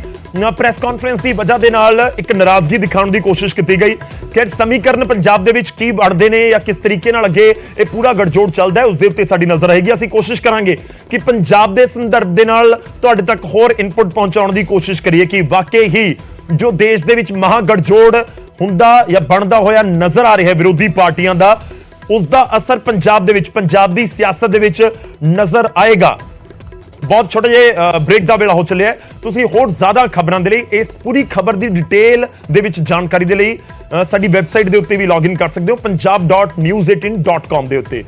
ਪ੍ਰੈਸ ਕਾਨਫਰੰਸ ਦੀ ਵਜ੍ਹਾ ਦੇ ਨਾਲ ਇੱਕ ਨਾਰਾਜ਼ਗੀ ਦਿਖਾਉਣ ਦੀ ਕੋਸ਼ਿਸ਼ ਕੀਤੀ ਗਈ ਕਿ ਸਮੀਕਰਨ ਪੰਜਾਬ ਦੇ ਵਿੱਚ ਕੀ ਬਣਦੇ ਨੇ ਜਾਂ ਕਿਸ ਤਰੀਕੇ ਨਾਲ ਅੱਗੇ ਇਹ ਪੂਰਾ ਗੜਜੋੜ ਚੱਲਦਾ ਹੈ ਉਸ ਦੇ ਉੱਤੇ ਸਾਡੀ ਨਜ਼ਰ ਰਹੇਗੀ। ਅਸੀਂ ਕੋਸ਼ਿਸ਼ ਕਰਾਂਗੇ ਕਿ ਪੰਜਾਬ ਦੇ ਸੰਦਰਭ ਦੇ ਨਾਲ ਤੁਹਾਡੇ ਤੱਕ ਹੋਰ ਇਨਪੁਟ ਪਹੁੰਚਾਉਣ ਦੀ ਕੋਸ਼ਿਸ਼ ਕਰੀਏ ਕਿ ਵਾਕਈ ਹੀ ਜੋ ਦੇਸ਼ ਦੇ ਵਿੱਚ ਮਹਾ ਗੜਜੋੜ ਹੁੰਦਾ ਜਾਂ ਬਣਦਾ ਹੋਇਆ ਨਜ਼ਰ ਆ ਰਿਹਾ ਹੈ ਵਿਰੋਧੀ ਪਾਰਟੀਆਂ ਦਾ, ਉਸ ਦਾ ਅਸਰ ਪੰਜਾਬ ਦੇ ਵਿੱਚ ਪੰਜਾਬ ਦੀ ਸਿਆਸਤ ਦੇ ਵਿੱਚ ਨਜ਼ਰ ਆਏਗਾ। ਬਹੁਤ ਛੋਟੇ ਜਿਹੇ ਬ੍ਰੇਕ ਦਾ ਵੇਲਾ ਹੋ ਚੱਲਿਆ ਹੈ। ਤੁਸੀਂ ਹੋਰ ਜ਼ਿਆਦਾ ਖਬਰਾਂ ਦੇ ਲਈ ਇਸ ਪੂਰੀ ਖਬਰ ਦੀ ਡਿਟੇਲ ਦੇ ਵਿੱਚ ਜਾਣਕਾਰੀ ਦੇ ਲਈ ਸਾਡੀ ਵੈਬਸਾਈਟ ਦੇ ਉੱਤੇ ਵੀ ਲੌਗਇਨ ਕਰ ਸਕਦੇ ਹੋ punjab.news18.com ਦੇ ਉੱਤੇ।